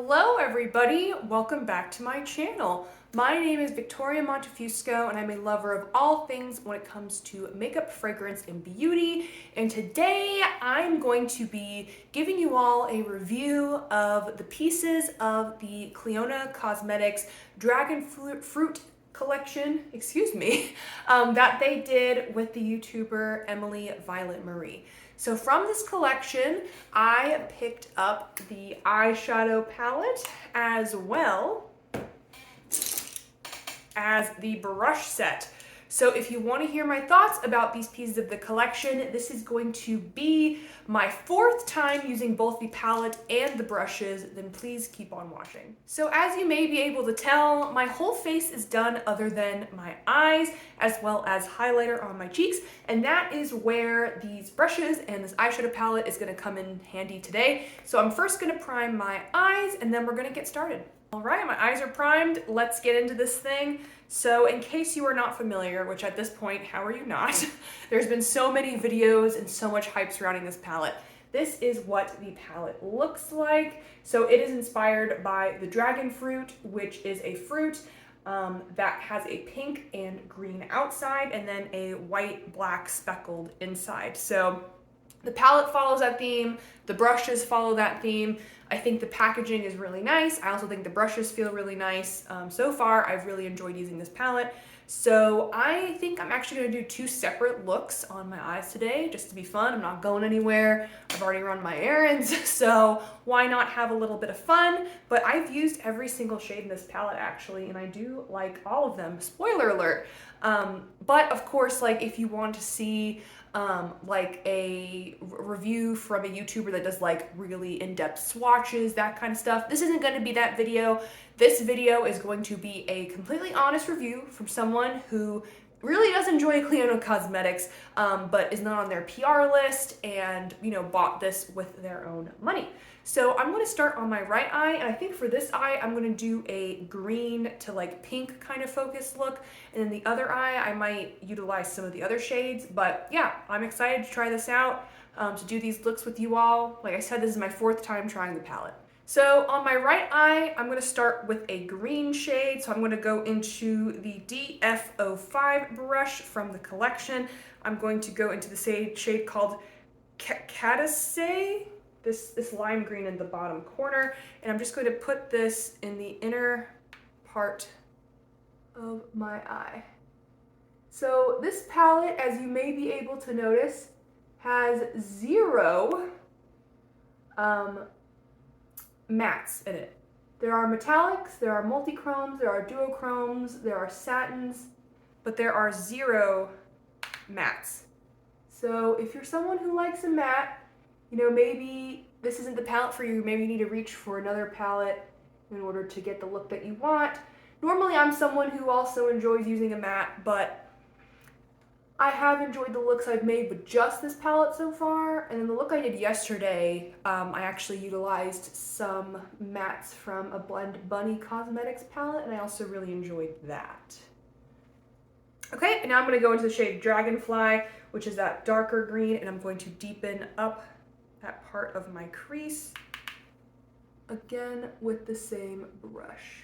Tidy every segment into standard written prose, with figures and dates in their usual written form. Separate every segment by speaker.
Speaker 1: Hello everybody, welcome back to my channel. My name is Victoria Montefusco and I'm a lover of all things when it comes to makeup, fragrance, and beauty. And today I'm going to be giving you all a review of the pieces of the Clionadh Cosmetics Dragonfruit collection, that they did with the YouTuber Emily Violet Marie. So from this collection, I picked up the eyeshadow palette as well as the brush set. So if you want to hear my thoughts about these pieces of the collection, this is going to be my fourth time using both the palette and the brushes, then please keep on watching. So as you may be able to tell, my whole face is done other than my eyes, as well as highlighter on my cheeks, and that is where these brushes and this eyeshadow palette is going to come in handy today. So I'm first going to prime my eyes, and then we're going to get started. All right, my eyes are primed. Let's get into this thing. So in case you are not familiar, which at this point, how are you not? There's been so many videos and so much hype surrounding this palette. This is what the palette looks like. So it is inspired by the dragon fruit, which is a fruit that has a pink and green outside and then a white, black speckled inside. So the palette follows that theme, the brushes follow that theme. I think the packaging is really nice. I also think the brushes feel really nice. So far, I've really enjoyed using this palette. So I think I'm actually gonna do two separate looks on my eyes today, just to be fun. I'm not going anywhere. I've already run my errands, so why not have a little bit of fun? But I've used every single shade in this palette actually, and I do like all of them. Spoiler alert. But of course, like if you want to see like a review from a YouTuber that does like really in-depth swatches, that kind of stuff, this isn't going to be that video. This video is going to be a completely honest review from someone who really does enjoy Clionadh Cosmetics, but is not on their PR list and, you know, bought this with their own money. So I'm going to start on my right eye, and I think for this eye, I'm going to do a green to like pink kind of focused look. And then the other eye, I might utilize some of the other shades, but yeah, I'm excited to try this out, to do these looks with you all. Like I said, this is my fourth time trying the palette. So on my right eye, I'm going to start with a green shade. So I'm going to go into the DF05 brush from the collection. I'm going to go into the shade called Cadice, this lime green in the bottom corner. And I'm just going to put this in the inner part of my eye. So this palette, as you may be able to notice, has zero mattes in it. There are metallics, there are multichromes, there are duochromes, there are satins, but there are zero mattes. So if you're someone who likes a matte, you know, maybe this isn't the palette for you, maybe you need to reach for another palette in order to get the look that you want. Normally I'm someone who also enjoys using a matte, but I have enjoyed the looks I've made with just this palette so far. And then the look I did yesterday, I actually utilized some mattes from a Blend Bunny Cosmetics palette, and I also really enjoyed that. Okay, and now I'm going to go into the shade Dragonfly, which is that darker green, and I'm going to deepen up that part of my crease, again with the same brush.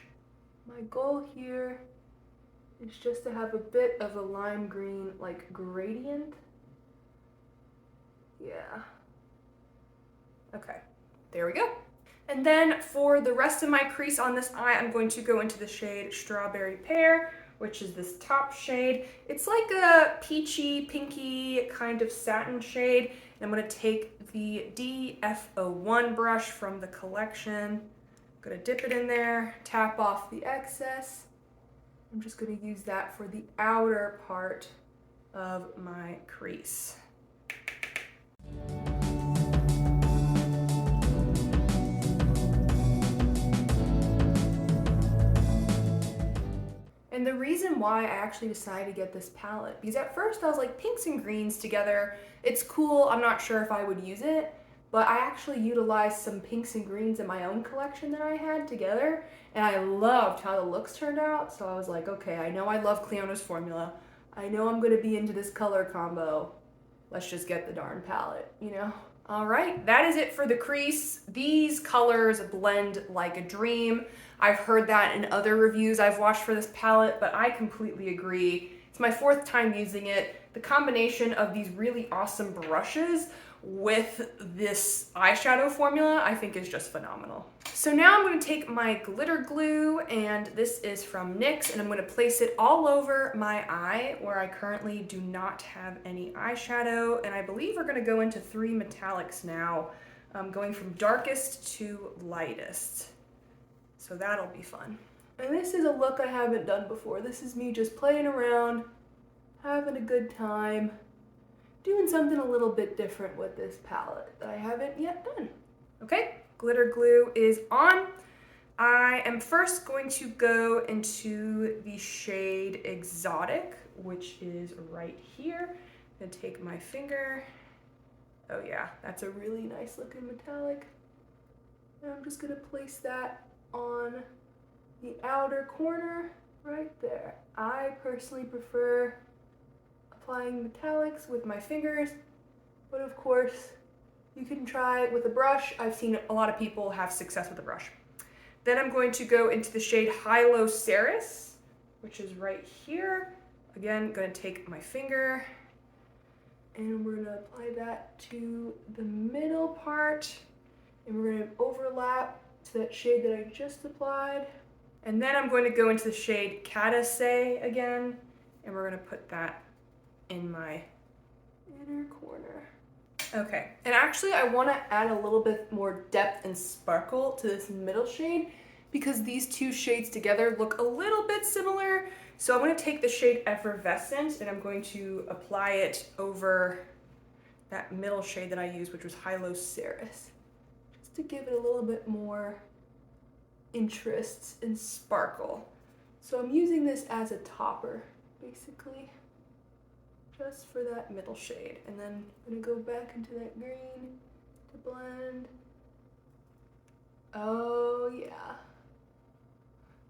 Speaker 1: My goal here is just to have a bit of a lime green like gradient. Yeah. Okay, there we go. And then for the rest of my crease on this eye, I'm going to go into the shade Strawberry Pear, which is this top shade. It's like a peachy, pinky kind of satin shade. And I'm going to take the DF01 brush from the collection. I'm going to dip it in there, tap off the excess. I'm just going to use that for the outer part of my crease. And the reason why I actually decided to get this palette, because at first I was like, pinks and greens together, it's cool, I'm not sure if I would use it, but I actually utilized some pinks and greens in my own collection that I had together, and I loved how the looks turned out. So I was like, okay, I know I love Clionadh's formula. I know I'm gonna be into this color combo. Let's just get the darn palette, you know? All right, that is it for the crease. These colors blend like a dream. I've heard that in other reviews I've watched for this palette, but I completely agree. It's my 4th time using it. The combination of these really awesome brushes with this eyeshadow formula I think is just phenomenal. So now I'm going to take my glitter glue, and this is from NYX, and I'm going to place it all over my eye where I currently do not have any eyeshadow, and I believe we're going to go into 3 metallics now, going from darkest to lightest. So that'll be fun. And this is a look I haven't done before. This is me just playing around, having a good time, doing something a little bit different with this palette that I haven't yet done. Okay, glitter glue is on. I am first going to go into the shade Exotic, which is right here. I'm gonna take my finger. Oh yeah, that's a really nice looking metallic. And I'm just gonna place that on the outer corner right there. I personally prefer applying metallics with my fingers, but of course you can try with a brush. I've seen a lot of people have success with a brush. Then I'm going to go into the shade Hylo Ceres, which is right here. Again, going to take my finger and we're going to apply that to the middle part, and we're going to overlap to that shade that I just applied. And then I'm going to go into the shade Catassé again, and we're going to put that in my inner corner. Okay, and actually I want to add a little bit more depth and sparkle to this middle shade because these 2 shades together look a little bit similar. So I'm going to take the shade Effervescent and I'm going to apply it over that middle shade that I used, which was Hylo Ceres, just to give it a little bit more interest and sparkle. So I'm using this as a topper, basically, just for that middle shade. And then I'm gonna go back into that green to blend. Oh yeah.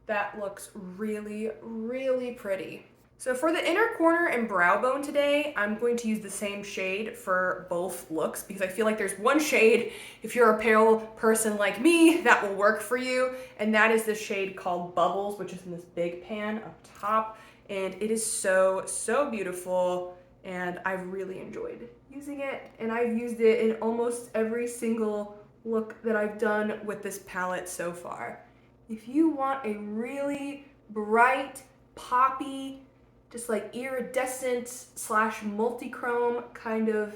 Speaker 1: That looks really, really pretty. So for the inner corner and brow bone today, I'm going to use the same shade for both looks because I feel like there's one shade, if you're a pale person like me, that will work for you. And that is the shade called Bubbles, which is in this big pan up top. And it is so, so beautiful. And I've really enjoyed using it. And I've used it in almost every single look that I've done with this palette so far. If you want a really bright, poppy, just like iridescent slash multi-chrome kind of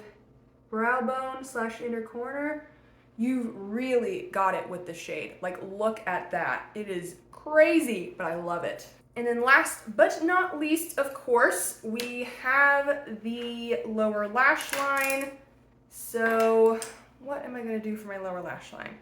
Speaker 1: brow bone slash inner corner, you've really got it with the shade. Like, look at that. It is crazy, but I love it. And then last but not least, of course, we have the lower lash line. So what am I gonna do for my lower lash line?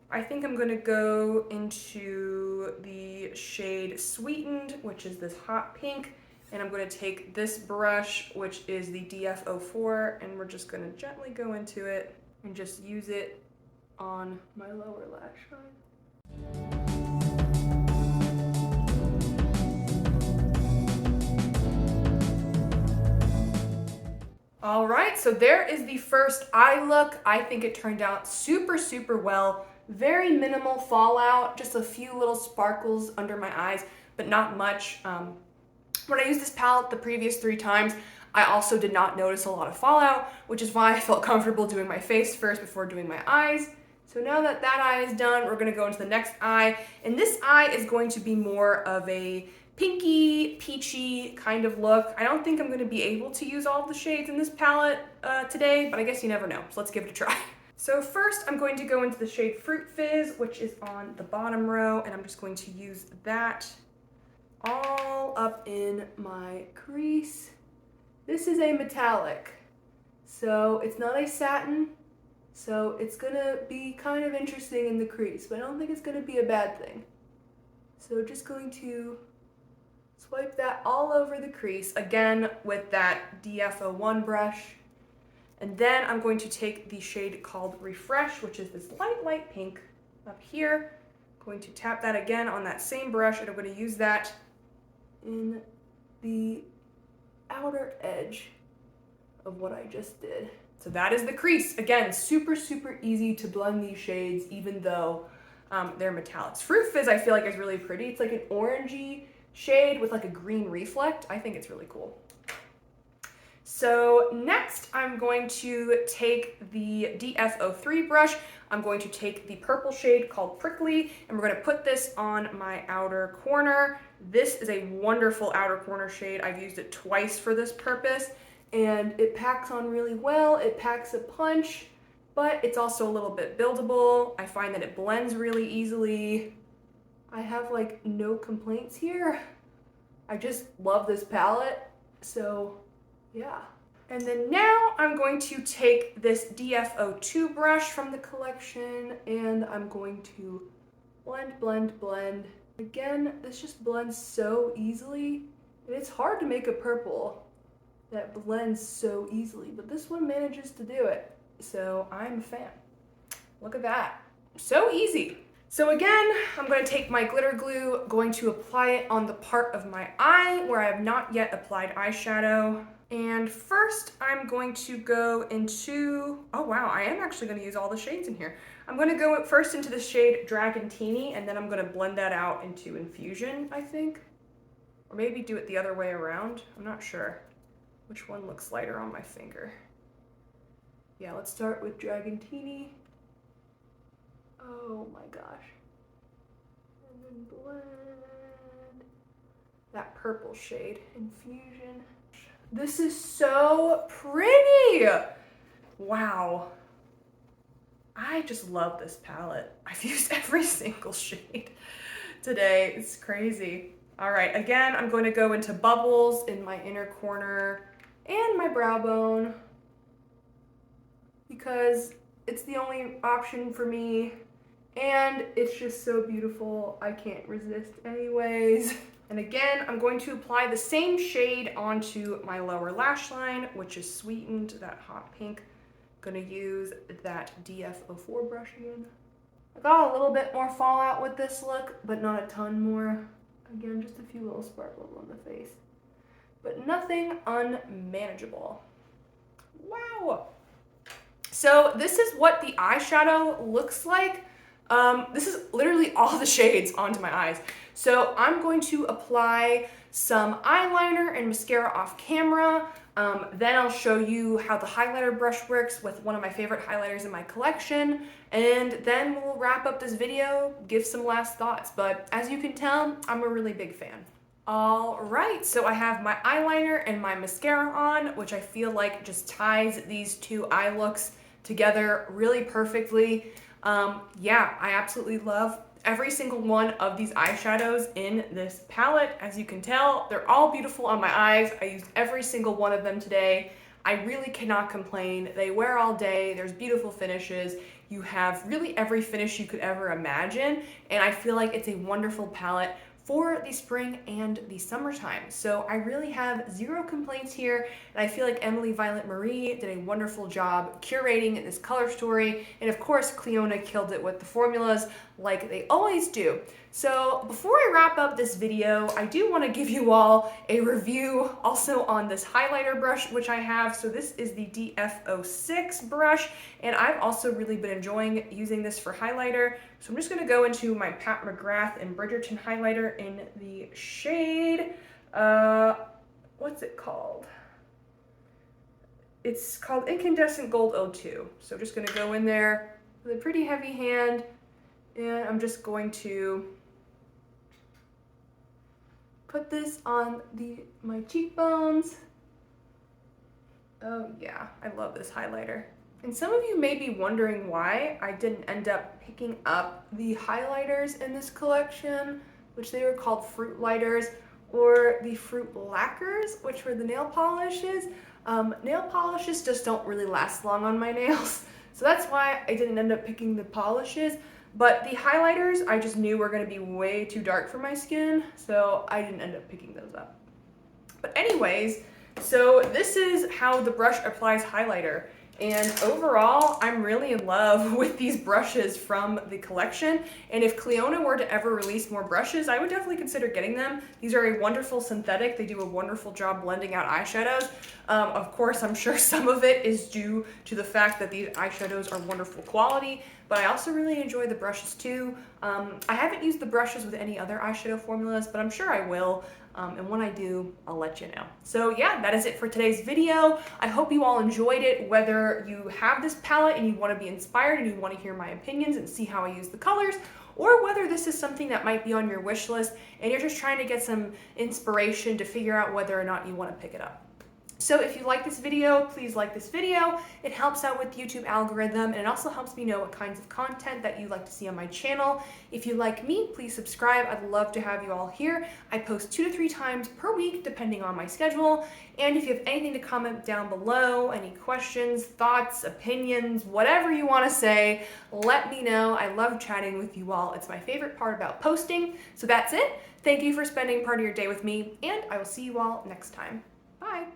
Speaker 1: I think I'm gonna go into the shade Sweetened, which is this hot pink, and I'm gonna take this brush, which is the DF04, and we're just gonna gently go into it and just use it on my lower lash line. All right, so there is the first eye look. I think it turned out super, super well. Very minimal fallout, just a few little sparkles under my eyes, but not much. When I used this palette the previous 3 times, I also did not notice a lot of fallout, which is why I felt comfortable doing my face first before doing my eyes. So now that that eye is done, we're gonna go into the next eye. And this eye is going to be more of a pinky, peachy kind of look. I don't think I'm gonna be able to use all of the shades in this palette today, but I guess you never know. So let's give it a try. So first I'm going to go into the shade Fruit Fizz, which is on the bottom row, and I'm just going to use that all up in my crease. This is a metallic, so it's not a satin, so it's gonna be kind of interesting in the crease, but I don't think it's gonna be a bad thing. So just going to swipe that all over the crease, again with that DF01 brush. And then I'm going to take the shade called Refresh, which is this light, light pink up here. I'm going to tap that again on that same brush, and I'm going to use that in the outer edge of what I just did. So that is the crease. Again, super, super easy to blend these shades, even though they're metallics. Fruit Fizz, I feel like, is really pretty. It's like an orangey shade with like a green reflect. I think it's really cool. So next, I'm going to take the DF03 brush. I'm going to take the purple shade called Prickly, and we're going to put this on my outer corner. This is a wonderful outer corner shade. I've used it twice for this purpose, and it packs on really well. It packs a punch, but it's also a little bit buildable. I find that it blends really easily. I have like no complaints here. I just love this palette, so yeah. And then now I'm going to take this DF02 brush from the collection, and I'm going to blend, blend, blend. Again, this just blends so easily. And it's hard to make a purple that blends so easily, but this one manages to do it. So I'm a fan. Look at that. So easy. So again, I'm going to take my glitter glue, going to apply it on the part of my eye where I have not yet applied eyeshadow. And first I'm going to go into, oh wow, I am actually going to use all the shades in here. I'm going to go first into the shade Dragontini, and then I'm going to blend that out into Infusion, I think. Or maybe do it the other way around. I'm not sure which one looks lighter on my finger. Yeah, let's start with Dragontini. Oh my gosh. And then blend that purple shade, Infusion. This is so pretty! Wow. I just love this palette. I've used every single shade today. It's crazy. All right, again, I'm going to go into Bubbles in my inner corner and my brow bone because it's the only option for me. And it's just so beautiful. I can't resist anyways. And again, I'm going to apply the same shade onto my lower lash line, which is sweetened, that hot pink. I'm gonna use that DF04 brush again. I got a little bit more fallout with this look, but not a ton more. Again, just a few little sparkles on the face, but nothing unmanageable. Wow. So this is what the eyeshadow looks like. This is literally all the shades onto my eyes. So I'm going to apply some eyeliner and mascara off camera. Then I'll show you how the highlighter brush works with one of my favorite highlighters in my collection. And then we'll wrap up this video, give some last thoughts. But as you can tell, I'm a really big fan. All right, so I have my eyeliner and my mascara on, which I feel like just ties these two eye looks together really perfectly. Yeah, I absolutely love every single one of these eyeshadows in this palette. As you can tell, they're all beautiful on my eyes. I used every single one of them today. I really cannot complain. They wear all day. There's beautiful finishes. You have really every finish you could ever imagine. And I feel like it's a wonderful palette for the spring and the summertime. So I really have zero complaints here, and I feel like Emily Violet Marie did a wonderful job curating this color story, and of course Clionadh killed it with the formulas like they always do. So before I wrap up this video, I do want to give you all a review also on this highlighter brush which I have. So this is the DF06 brush, and I've also really been enjoying using this for highlighter. So I'm just going to go into my Pat McGrath and Bridgerton highlighter in the shade, what's it called? It's called Incandescent Gold 02. So just going to go in there with a pretty heavy hand, and I'm just going to put this on my cheekbones. Oh yeah, I love this highlighter. And some of you may be wondering why I didn't end up picking up the highlighters in this collection, which they were called Fruit Lighters, or the Fruit Lacquers, which were the nail polishes. Nail polishes just don't really last long on my nails, so that's why I didn't end up picking the polishes. But the highlighters I just knew were going to be way too dark for my skin, so I didn't end up picking those up. But anyways, so this is how the brush applies highlighter. And overall, I'm really in love with these brushes from the collection. And if Clionadh were to ever release more brushes, I would definitely consider getting them. These are a wonderful synthetic. They do a wonderful job blending out eyeshadows. Of course, I'm sure some of it is due to the fact that these eyeshadows are wonderful quality, but I also really enjoy the brushes too. I haven't used the brushes with any other eyeshadow formulas, but I'm sure I will. And when I do, I'll let you know. So yeah, that is it for today's video. I hope you all enjoyed it, whether you have this palette and you want to be inspired and you want to hear my opinions and see how I use the colors, or whether this is something that might be on your wish list and you're just trying to get some inspiration to figure out whether or not you want to pick it up. So if you like this video, please like this video. It helps out with the YouTube algorithm, and it also helps me know what kinds of content that you like to see on my channel. If you like me, please subscribe. I'd love to have you all here. I post 2 to 3 times per week, depending on my schedule. And if you have anything to comment down below, any questions, thoughts, opinions, whatever you want to say, let me know. I love chatting with you all. It's my favorite part about posting. So that's it. Thank you for spending part of your day with me, and I will see you all next time. Bye.